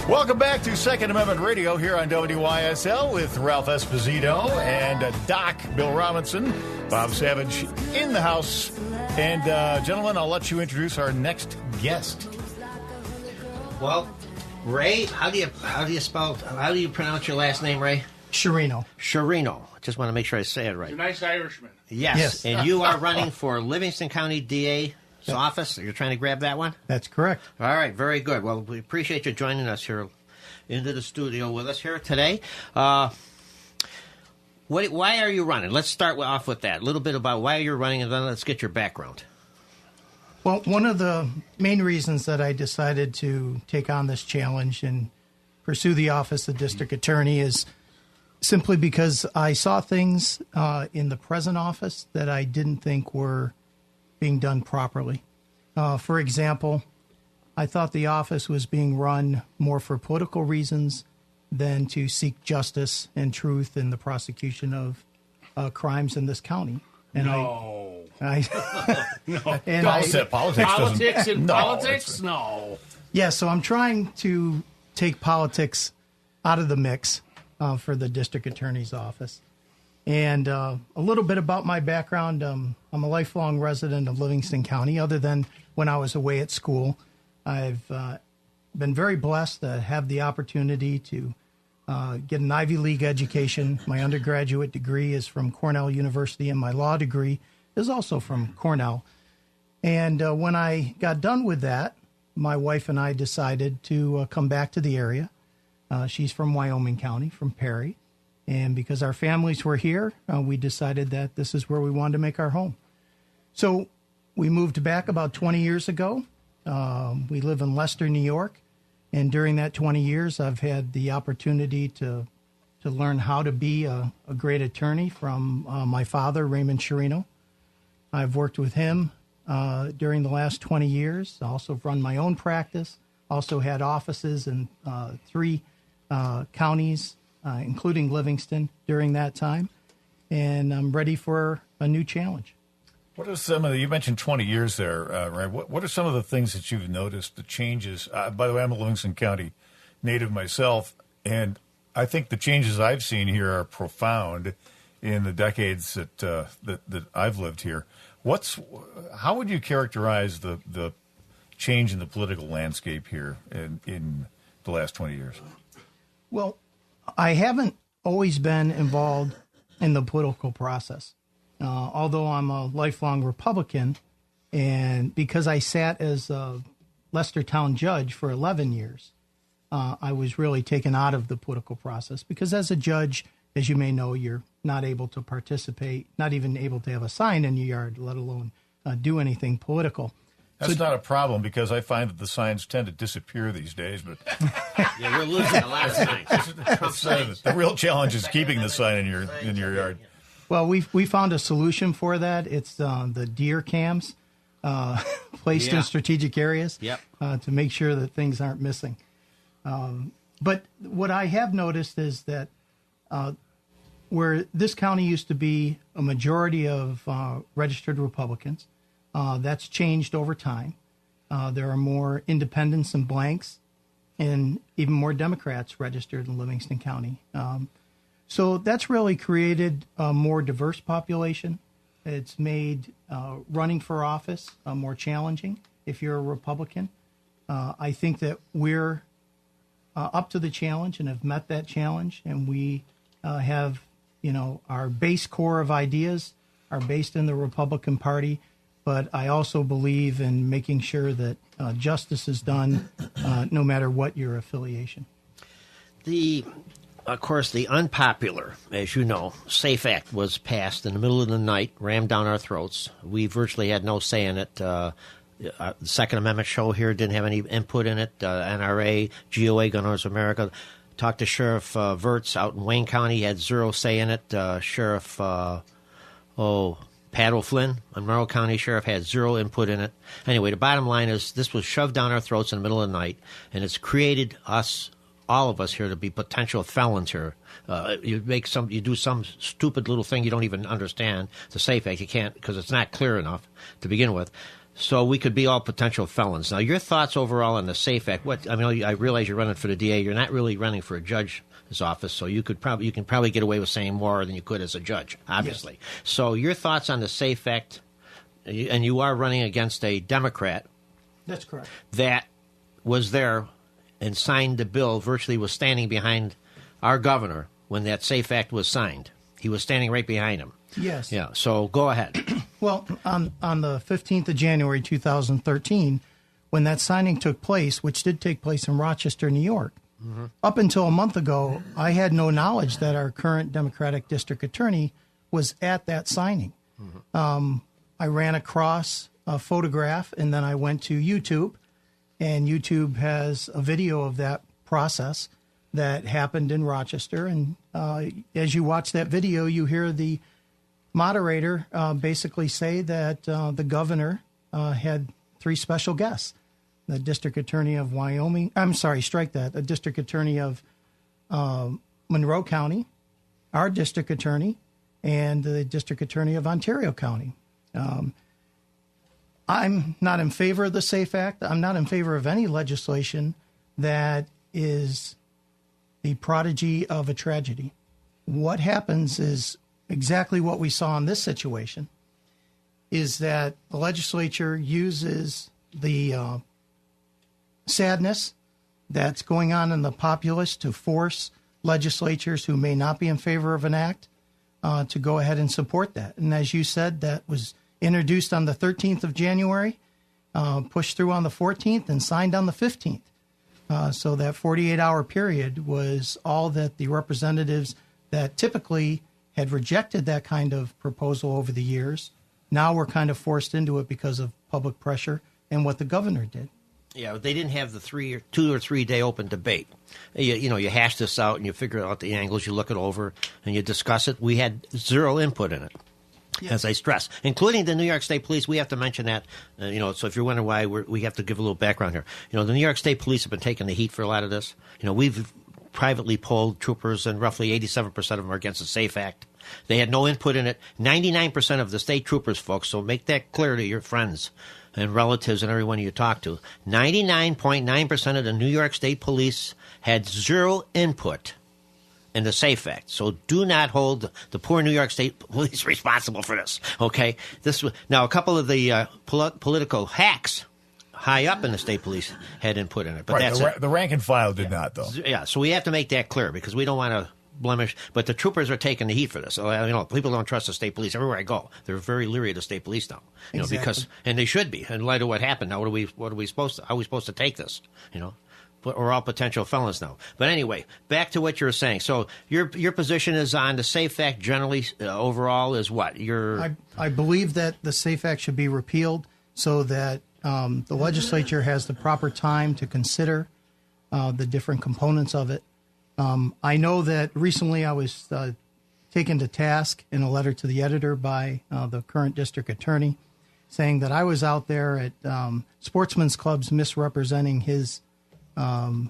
Welcome back to Second Amendment Radio here on WYSL with Ralph Esposito and Doc Bill Robinson, Bob Savage in the house. And gentlemen, I'll let you introduce our next guest. Well, Ray, how do you pronounce your last name, Ray? Sciarrino. Sciarrino. Just want to make sure I say it right. You're a nice Irishman. Yes. And you are running for Livingston County DA's office. You're trying to grab that one? That's correct. All right, very good. Well, we appreciate you joining us here into the studio with us here today. Why are you running? Let's start off with that. A little bit about why you're running, and then let's get your background. Well, one of the main reasons that I decided to take on this challenge and pursue the office of district attorney is simply because I saw things in the present office that I didn't think were being done properly. For example, I thought the office was being run more for political reasons than to seek justice and truth in the prosecution of crimes in this county. And No. and Politics in politics? No. Yeah, so I'm trying to take politics out of the mix for the district attorney's office. And a little bit about my background. I'm a lifelong resident of Livingston County, other than when I was away at school. I've been very blessed to have the opportunity to get an Ivy League education. My undergraduate degree is from Cornell University, and my law degree is also from Cornell. And when I got done with that, my wife and I decided to come back to the area. She's from Wyoming County, from Perry. And because our families were here, we decided that this is where we wanted to make our home. So we moved back about 20 years ago. We live in Leicester, New York. And during that 20 years, I've had the opportunity to learn how to be a great attorney from my father, Raymond Sciarrino. I've worked with him during the last 20 years. I also run my own practice. Also had offices in 3 counties, including Livingston, during that time. And I'm ready for a new challenge. What are some of you mentioned 20 years there, right? What are some of the things that you've noticed, the changes? By the way, I'm a Livingston County native myself, and I think the changes I've seen here are profound in the decades that I've lived here. How would you characterize the change in the political landscape here in the last 20 years? Well, I haven't always been involved in the political process. Although I'm a lifelong Republican, and because I sat as a Leicester Town judge for 11 years, I was really taken out of the political process because as a judge, as you may know, you're not able to participate, not even able to have a sign in your yard, let alone do anything political. That's not a problem because I find that the signs tend to disappear these days. But yeah, we're losing a lot of signs. The real challenge is keeping the sign in your yard. Well, we found a solution for that. It's the deer cams placed in strategic areas to make sure that things aren't missing. But what I have noticed is that where this county used to be a majority of registered Republicans, that's changed over time. There are more independents and blanks and even more Democrats registered in Livingston County. So that's really created a more diverse population. It's made running for office more challenging if you're a Republican. I think that we're up to the challenge and have met that challenge, and we have, our base core of ideas are based in the Republican Party, but I also believe in making sure that justice is done no matter what your affiliation. Of course, the unpopular, as you know, SAFE Act was passed in the middle of the night, rammed down our throats. We virtually had no say in it. The Second Amendment show here didn't have any input in it. NRA, GOA, Gun Owners of America. Talked to Sheriff Virts out in Wayne County. He had zero say in it. Sheriff, Pat O'Flynn, Monroe County Sheriff, had zero input in it. Anyway, the bottom line is this was shoved down our throats in the middle of the night, and it's created all of us here to be potential felons here. You do some stupid little thing you don't even understand. The SAFE Act, you can't because it's not clear enough to begin with. So we could be all potential felons. Now, your thoughts overall on the SAFE Act? I realize you're running for the DA. You're not really running for a judge's office, so you can probably get away with saying more than you could as a judge, obviously. Yes. So your thoughts on the SAFE Act, and you are running against a Democrat. That's correct. That was there and signed the bill, virtually was standing behind our governor when that SAFE Act was signed. He was standing right behind him. Yes. Yeah, so go ahead. Well, on the 15th of January, 2013, when that signing took place, which did take place in Rochester, New York, up until a month ago, I had no knowledge that our current Democratic district attorney was at that signing. I ran across a photograph, and then I went to YouTube, and YouTube has a video of that process that happened in Rochester. And as you watch that video, you hear the moderator basically say that the governor had 3 special guests. The district attorney of Wyoming, the district attorney of Monroe County, our district attorney, and the district attorney of Ontario County. I'm not in favor of the SAFE Act. I'm not in favor of any legislation that is the prodigy of a tragedy. What happens is exactly what we saw in this situation, is that the legislature uses the sadness that's going on in the populace to force legislatures who may not be in favor of an act to go ahead and support that. And as you said, that was introduced on the 13th of January, pushed through on the 14th, and signed on the 15th. So that 48-hour period was all that the representatives that typically had rejected that kind of proposal over the years now were kind of forced into it because of public pressure and what the governor did. Yeah, they didn't have the 2 or 3 day open debate. You hash this out and you figure out the angles, you look it over, and you discuss it. We had zero input in it. Yes. As I stress, including the New York State Police. We have to mention that, so if you're wondering why, we have to give a little background here. The New York State Police have been taking the heat for a lot of this. We've privately polled troopers, and roughly 87% of them are against the SAFE Act. They had no input in it. 99% of the state troopers, folks, so make that clear to your friends and relatives and everyone you talk to. 99.9% of the New York State Police had zero input in the SAFE Act. So do not hold the poor New York State Police responsible for this, okay? Now, a couple of the political hacks high up in the state police had input in it. But right, the rank and file did not, though. Yeah, so we have to make that clear because we don't want to blemish. But the troopers are taking the heat for this. So, people don't trust the state police. Everywhere I go, they're very leery of the state police now. Exactly. And they should be in light of what happened. Now, how are we supposed to take this? We're all potential felons now. But anyway, back to what you were saying. So your position is on the SAFE Act generally overall is what? I believe that the SAFE Act should be repealed so that the legislature has the proper time to consider the different components of it. I know that recently I was taken to task in a letter to the editor by the current district attorney saying that I was out there at sportsmen's clubs misrepresenting his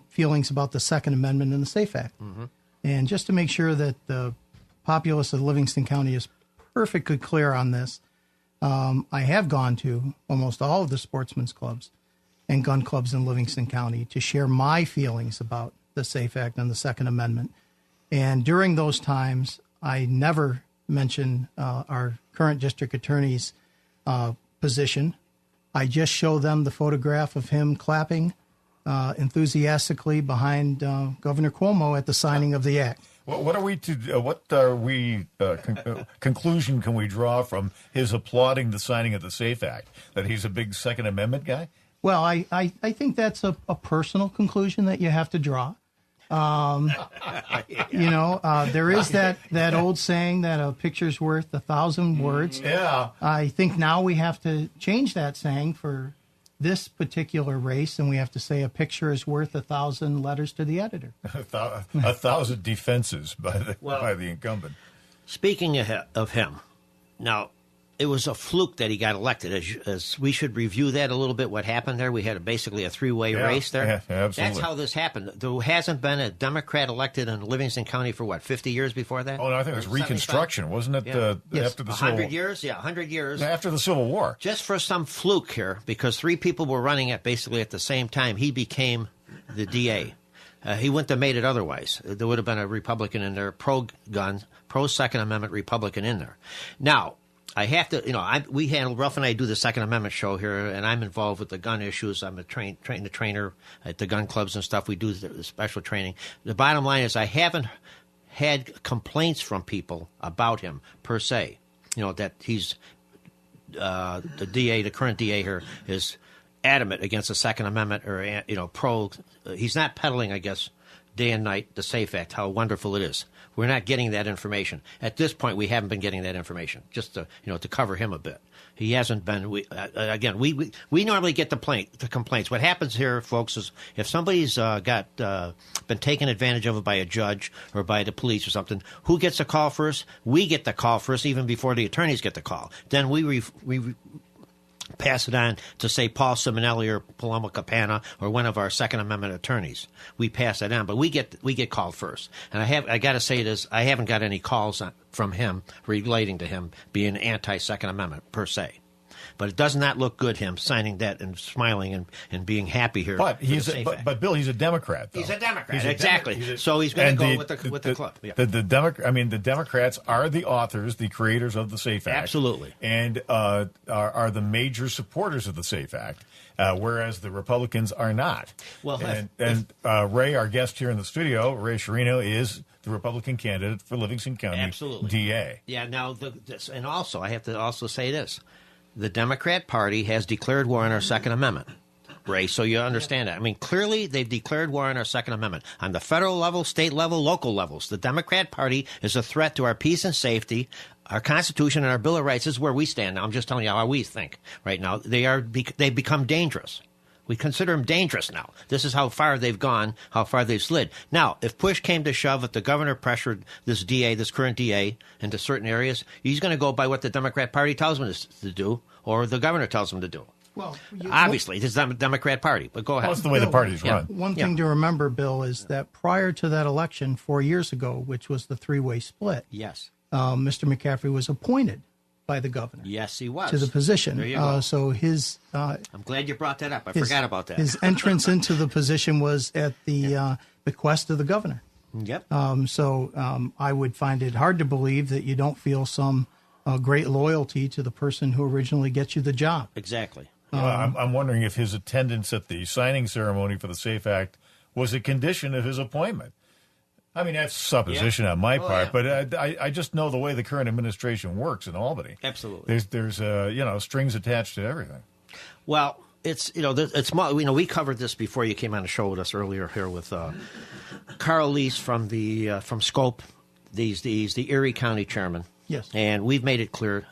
feelings about the Second Amendment and the SAFE Act. Mm-hmm. And just to make sure that the populace of Livingston County is perfectly clear on this, I have gone to almost all of the sportsmen's clubs and gun clubs in Livingston County to share my feelings about the SAFE Act and the Second Amendment. And during those times, I never mentioned our current district attorney's position. I just show them the photograph of him clapping enthusiastically behind Governor Cuomo at the signing of the act. What conclusion can we draw from his applauding the signing of the SAFE Act? That he's a big Second Amendment guy? Well, I think that's a personal conclusion that you have to draw. There is that old saying that a picture's worth 1,000 words. Yeah. I think now we have to change that saying for this particular race, and we have to say a picture is worth 1,000 letters to the editor. 1,000 defenses by the incumbent. Speaking of him, now it was a fluke that he got elected. As we should review that a little bit. What happened there? We had basically a three-way race there. Yeah, absolutely. That's how this happened. There hasn't been a Democrat elected in Livingston County for what, 50 years before that? Oh, no, I think it was Reconstruction, wasn't it? Yes. After the Civil 100 years? Yeah, 100 years. After the Civil War. Just for some fluke here, because three people were running at basically at the same time, he became the DA. He wouldn't have made it otherwise. There would have been a Republican in there, pro-gun, pro-Second Amendment Republican in there. Now, I have to, we handle, Ralph and I do the Second Amendment show here, and I'm involved with the gun issues. I'm a trainer at the gun clubs and stuff. We do the special training. The bottom line is I haven't had complaints from people about him, per se. That he's, the DA, the current DA here, is adamant against the Second Amendment or, pro. He's not peddling, I guess, day and night, the SAFE Act, how wonderful it is. We're not getting that information. At this point, we haven't been getting that information, just to, to cover him a bit. He hasn't been, we normally get the complaints. What happens here, folks, is if somebody's been taken advantage of by a judge or by the police or something, who gets the call first? We get the call first, even before the attorneys get the call. Then we pass it on to, say, Paul Simonelli or Paloma Capana or one of our Second Amendment attorneys. We pass that on, but we get called first. And I got to say this: I haven't got any calls from him relating to him being anti-Second Amendment per se. But it does not look good, him signing that and smiling and being happy here. But but Bill, he's a Democrat, though. He's a Democrat, exactly. So he's going to go with the club. Yeah. The Democrats are the authors, the creators of the SAFE Act. Absolutely. And are the major supporters of the SAFE Act, whereas the Republicans are not. Well, Ray, our guest here in the studio, Ray Sciarrino, is the Republican candidate for Livingston County Absolutely. DA. Yeah, now, and also, I have to also say this. The Democrat Party has declared war on our Second Amendment, Ray, so you understand that. I mean, clearly they've declared war on our Second Amendment. On the federal level, state level, local levels, the Democrat Party is a threat to our peace and safety. Our Constitution and our Bill of Rights is where we stand now. I'm just telling you how we think right now. They've become dangerous. We consider them dangerous now. This is how far they've gone, how far they've slid. Now, if push came to shove, if the governor pressured this DA, this current DA, into certain areas, he's going to go by what the Democrat Party tells him to do, or the governor tells him to do. Well, obviously, this is the Democrat Party, but go ahead. That's the way the party's run. One thing to remember, Bill, is that prior to that election 4 years ago, which was the three-way split, yes, Mr. McCaffrey was appointed by the governor. Yes, he was. To the position. There you go. So his... I'm glad you brought that up. I forgot about that. His entrance into the position was at the bequest of the governor. Yep. So I would find it hard to believe that you don't feel some great loyalty to the person who originally gets you the job. Exactly. I'm wondering if his attendance at the signing ceremony for the SAFE Act was a condition of his appointment. I mean, that's supposition on my part, but I just know the way the current administration works in Albany. Absolutely. There's strings attached to everything. Well, we covered this before you came on the show with us earlier here with Carl Lease from Scope. He's the Erie County chairman. Yes. And we've made it clear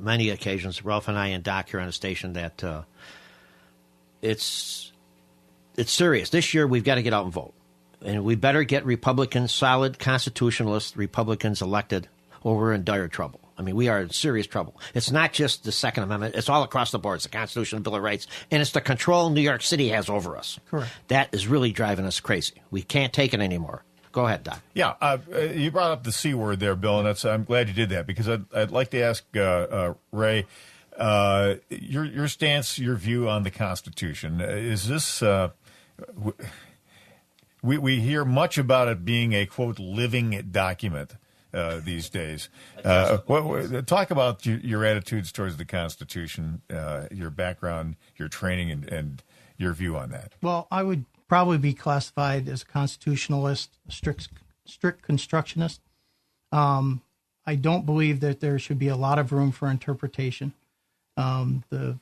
many occasions, Ralph and I and Doc here on the station, that it's serious. This year we've got to get out and vote. And we better get Republicans, solid constitutionalist Republicans elected, or we're in dire trouble. I mean, we are in serious trouble. It's not just the Second Amendment. It's all across the board. It's the Constitution, the Bill of Rights, and it's the control New York City has over us. Correct. That is really driving us crazy. We can't take it anymore. Go ahead, Doc. Yeah, you brought up the C word there, Bill, and I'm glad you did that, because I'd like to ask Ray your stance, your view on the Constitution. Is this... We hear much about it being a, quote, living document these days. Talk about your attitudes towards the Constitution, your background, your training, and your view on that. Well, I would probably be classified as a constitutionalist, a strict constructionist. I don't believe that there should be a lot of room for interpretation. The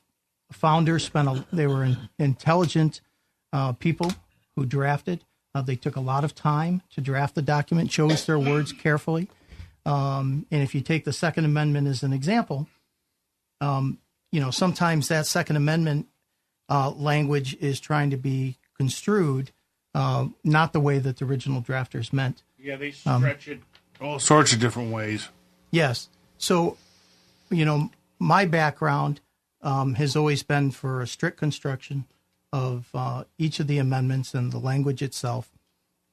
founders they were intelligent people who drafted. They took a lot of time to draft the document, chose their words carefully. And if you take the Second Amendment as an example, sometimes that Second Amendment language is trying to be construed not the way that the original drafters meant. Yeah, they stretch it all sorts of different ways. Yes. So, my background has always been for a strict construction of each of the amendments and the language itself.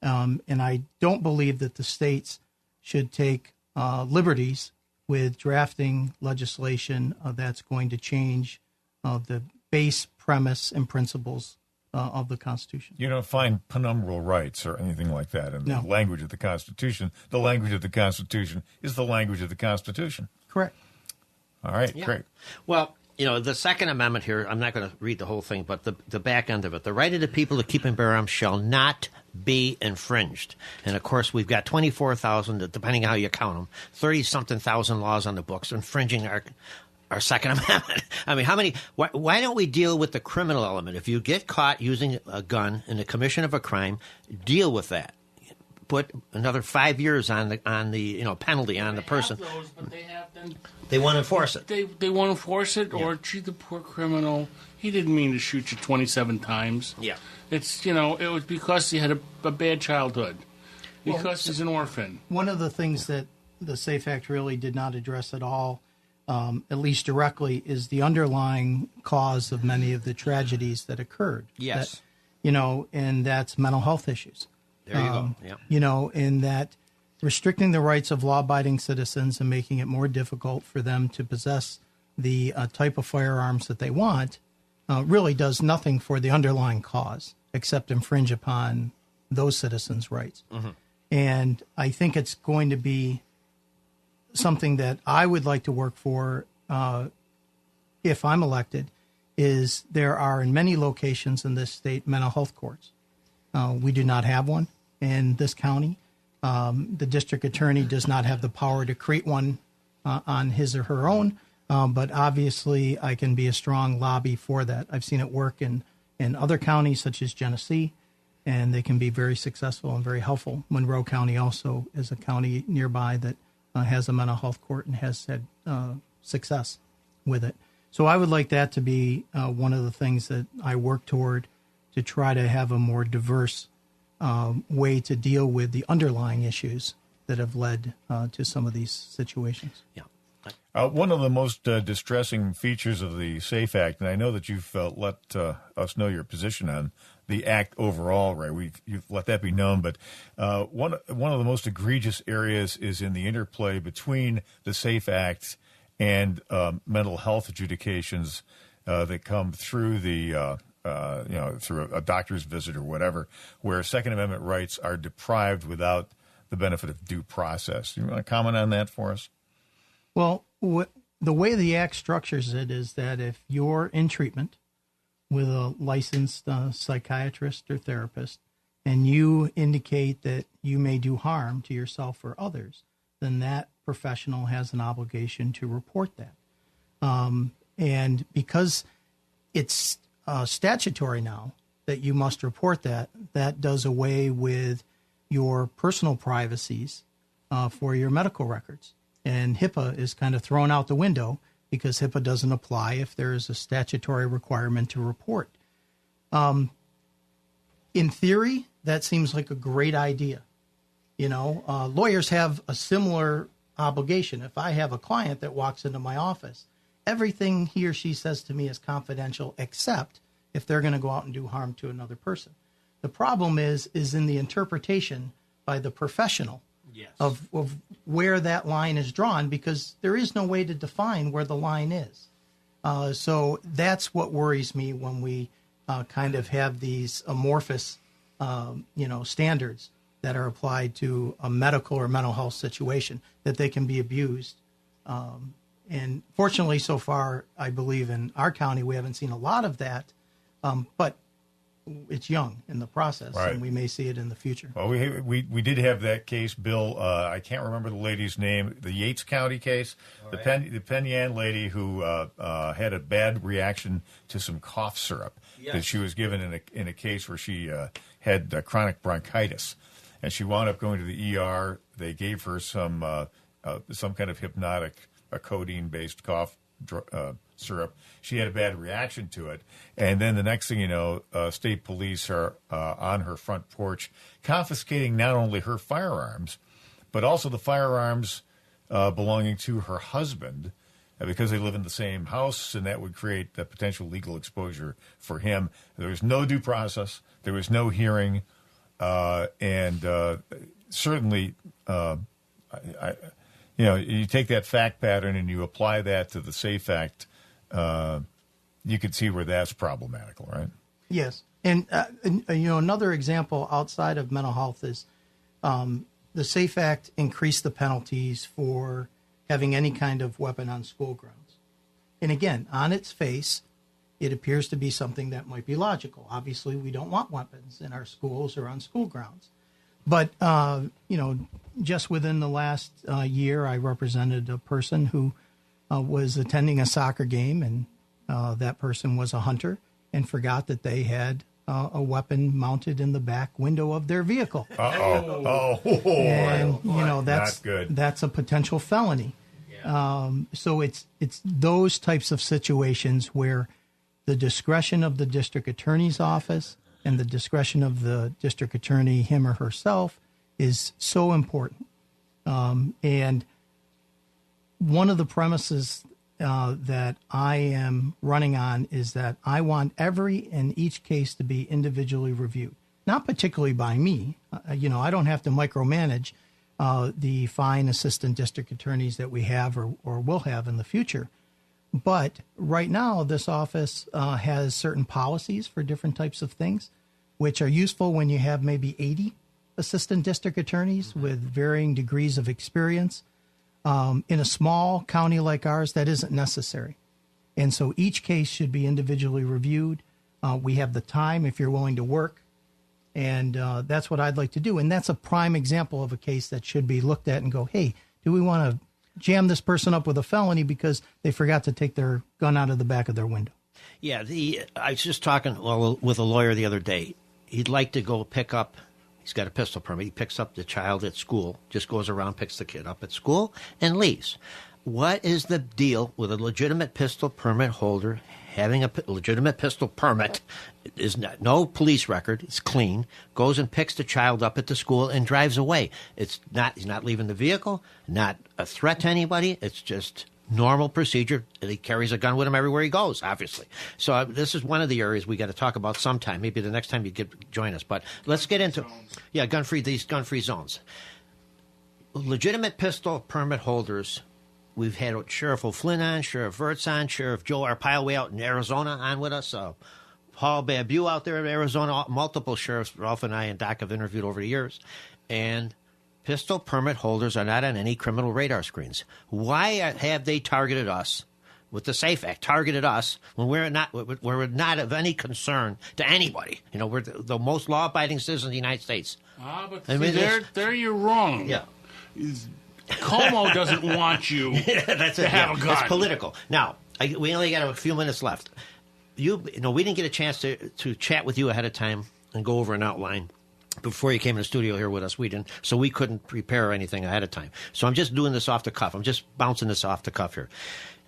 And I don't believe that the states should take liberties with drafting legislation that's going to change the base premise and principles of the Constitution. You don't find penumbral rights or anything like that in No. the language of the Constitution. The language of the Constitution is the language of the Constitution. Correct. All right, Yeah. great. Well, the Second Amendment here, I'm not going to read the whole thing, but the back end of it. The right of the people to keep and bear arms shall not be infringed. And, of course, we've got 24,000, depending on how you count them, 30-something thousand laws on the books infringing our Second Amendment. I mean, how many? Why don't we deal with the criminal element? If you get caught using a gun in the commission of a crime, deal with that. Put another 5 years on the penalty on the person. Have those, but they have them. They want to enforce it. They won't enforce it, or gee, the poor criminal. He didn't mean to shoot you 27 times. Yeah. It's it was because he had a bad childhood, because he's an orphan. One of the things that the SAFE Act really did not address at all, at least directly, is the underlying cause of many of the tragedies that occurred. Yes. And that's mental health issues. There you go. Yeah. In that restricting the rights of law-abiding citizens and making it more difficult for them to possess the type of firearms that they want really does nothing for the underlying cause except infringe upon those citizens' rights. Mm-hmm. And I think it's going to be something that I would like to work for if I'm elected, is there are in many locations in this state mental health courts. We do not have one in this county. The district attorney does not have the power to create one on his or her own, but obviously I can be a strong lobby for that. I've seen it work in other counties such as Genesee, and they can be very successful and very helpful. Monroe County also is a county nearby that has a mental health court and has had success with it. So I would like that to be one of the things that I work toward, to try to have a more diverse way to deal with the underlying issues that have led to some of these situations. Yeah. One of the most distressing features of the SAFE Act, and I know that you've let us know your position on the act overall, Ray. You've let that be known, but one of the most egregious areas is in the interplay between the SAFE Act and mental health adjudications that come through the through a doctor's visit or whatever, where Second Amendment rights are deprived without the benefit of due process. You want to comment on that for us? Well, the way the Act structures it is that if you're in treatment with a licensed psychiatrist or therapist, and you indicate that you may do harm to yourself or others, then that professional has an obligation to report that. And because it's statutory now that you must report that, that does away with your personal privacies for your medical records. And HIPAA is kind of thrown out the window because HIPAA doesn't apply if there is a statutory requirement to report. In theory, that seems like a great idea. Lawyers have a similar obligation. If I have a client that walks into my office, everything he or she says to me is confidential except if they're going to go out and do harm to another person. The problem is in the interpretation by the professional of where that line is drawn, because there is no way to define where the line is. So that's what worries me when we kind of have these amorphous, standards that are applied to a medical or mental health situation, that they can be abused. And fortunately, so far, I believe in our county, we haven't seen a lot of that, but it's young in the process, right, and we may see it in the future. Well, we did have that case, Bill. I can't remember the lady's name. The Yates County case, the Penn Yan lady who had a bad reaction to some cough syrup that she was given in a case where she had chronic bronchitis, and she wound up going to the ER. They gave her some kind of hypnotic, a codeine-based cough syrup. She had a bad reaction to it, and then the next thing you know, state police are on her front porch confiscating not only her firearms, but also the firearms belonging to her husband, because they live in the same house, and that would create a potential legal exposure for him. There was no due process. There was no hearing. And certainly, you take that fact pattern and you apply that to the SAFE Act, you could see where that's problematical, right? Yes. And another example outside of mental health is the SAFE Act increased the penalties for having any kind of weapon on school grounds. And again, on its face, it appears to be something that might be logical. Obviously, we don't want weapons in our schools or on school grounds. But, just within the last year, I represented a person who was attending a soccer game, and that person was a hunter and forgot that they had a weapon mounted in the back window of their vehicle. And, that's not good. That's a potential felony. So it's those types of situations where the discretion of the district attorney's office and the discretion of the district attorney, him or herself, is so important. And one of the premises that I am running on is that I want every and each case to be individually reviewed, not particularly by me. I don't have to micromanage the fine assistant district attorneys that we have or will have in the future. But right now, this office has certain policies for different types of things, which are useful when you have maybe 80 assistant district attorneys with varying degrees of experience. In a small county like ours, that isn't necessary. And so each case should be individually reviewed. We have the time if you're willing to work. And that's what I'd like to do. And that's a prime example of a case that should be looked at and go, hey, do we want to jam this person up with a felony because they forgot to take their gun out of the back of their window? Yeah, I was just talking with a lawyer the other day. He'd like to go pick up, he's got a pistol permit. He picks up the child at school, just goes around, picks the kid up at school, and leaves. What is the deal with a legitimate pistol permit holder having a legitimate pistol permit? Is no police record. It's clean. Goes and picks the child up at the school and drives away. He's not leaving the vehicle. Not a threat to anybody. It's just normal procedure. He carries a gun with him everywhere he goes, obviously. So this is one of the areas we got to talk about sometime. Maybe the next time you join us. But let's get into these gun-free zones. Legitimate pistol permit holders. We've had Sheriff O'Flynn on, Sheriff Wirtz on, Sheriff Joe Arpaio way out in Arizona on with us, Paul Babu out there in Arizona, multiple sheriffs Ralph and I and Doc have interviewed over the years. And pistol permit holders are not on any criminal radar screens. Why have they targeted us with the SAFE Act, targeted us when we're not of any concern to anybody? We're the most law-abiding citizens in the United States. But there you're wrong. Yeah. Como doesn't want you to have a gun. It's political. Now, we only got a few minutes left. We didn't get a chance to chat with you ahead of time and go over an outline before you came in the studio here with us. We didn't, so we couldn't prepare anything ahead of time. So I'm just doing this off the cuff. I'm just bouncing this off the cuff here.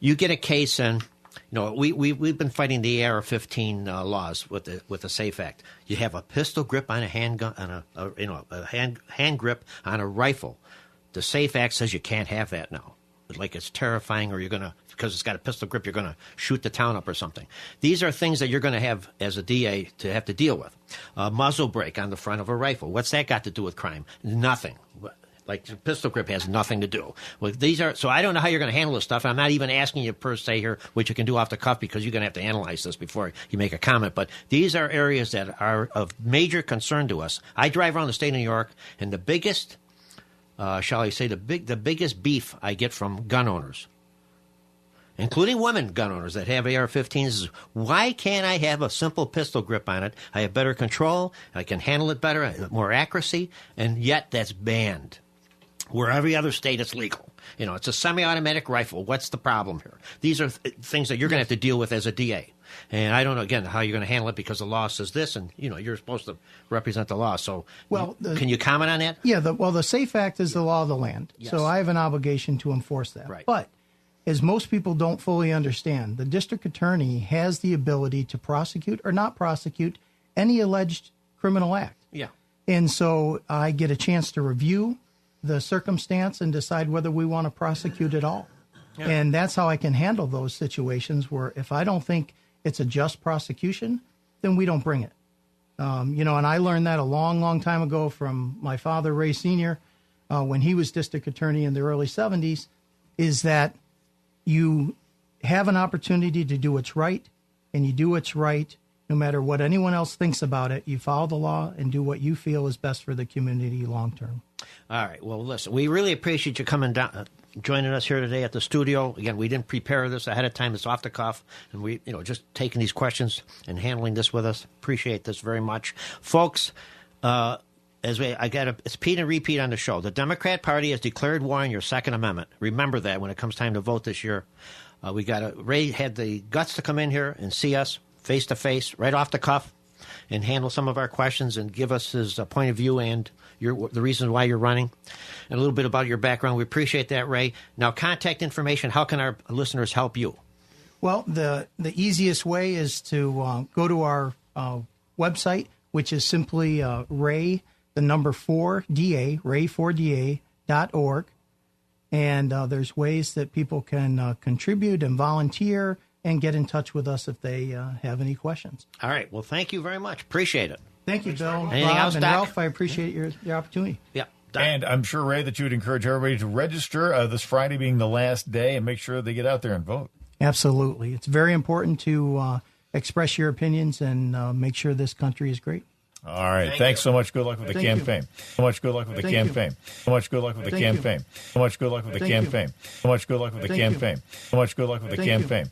You get a case, and we've been fighting the AR-15 laws with the SAFE Act. You have a pistol grip on a handgun, on a hand grip on a rifle. The SAFE Act says you can't have that now. Like it's terrifying, or because it's got a pistol grip, you're going to shoot the town up or something. These are things that you're going to have as a DA to have to deal with. A muzzle brake on the front of a rifle. What's that got to do with crime? Nothing. Like the pistol grip has nothing to do. Well, so I don't know how you're going to handle this stuff. I'm not even asking you per se here, which you can do off the cuff because you're going to have to analyze this before you make a comment. But these are areas that are of major concern to us. I drive around the state of New York, and the biggest shall I say, the biggest beef I get from gun owners, including women gun owners that have AR-15s, is why can't I have a simple pistol grip on it? I have better control, I can handle it better, more accuracy, and yet that's banned. Where every other state it's legal. It's a semi-automatic rifle. What's the problem here? These are things that you're going to have to deal with as a DA. And I don't know, again, how you're going to handle it because the law says this, and, you're supposed to represent the law. So can you comment on that? Yeah, the SAFE Act is the law of the land. Yes. So I have an obligation to enforce that. Right. But as most people don't fully understand, the district attorney has the ability to prosecute or not prosecute any alleged criminal act. Yeah. And so I get a chance to review the circumstance and decide whether we want to prosecute at all. And that's how I can handle those situations where if I don't think it's a just prosecution, then we don't bring it. And I learned that a long, long time ago from my father, Ray Sr., when he was district attorney in the early 70s, is that you have an opportunity to do what's right, and you do what's right no matter what anyone else thinks about it. You follow the law and do what you feel is best for the community long term. All right. Well, listen, we really appreciate you coming down, joining us here today at the studio. Again, we didn't prepare this ahead of time. It's off the cuff, and we, just taking these questions and handling this with us. Appreciate this very much, folks. It's Pete and repeat on the show. The Democrat Party has declared war on your Second Amendment. Remember that when it comes time to vote this year. Ray had the guts to come in here and see us face to face, right off the cuff, and handle some of our questions and give us his point of view and the reasons why you're running, and a little bit about your background. We appreciate that, Ray. Now, contact information. How can our listeners help you? Well, the easiest way is to go to our website, which is simply Ray, the number 4DA, ray4da.org. And there's ways that people can contribute and volunteer and get in touch with us if they have any questions. All right. Well, thank you very much. Appreciate it. Thank you, Bill, Anything Bob, else, and Doc? Ralph. I appreciate your opportunity. Yeah. And I'm sure, Ray, that you would encourage everybody to register this Friday being the last day and make sure they get out there and vote. Absolutely. It's very important to express your opinions and make sure this country is great. All right. Thanks so much. Good luck with the campaign. So much good luck with the campaign. So much good luck with the campaign. So much good luck with the campaign. So much good luck with the campaign. So much good luck with the campaign.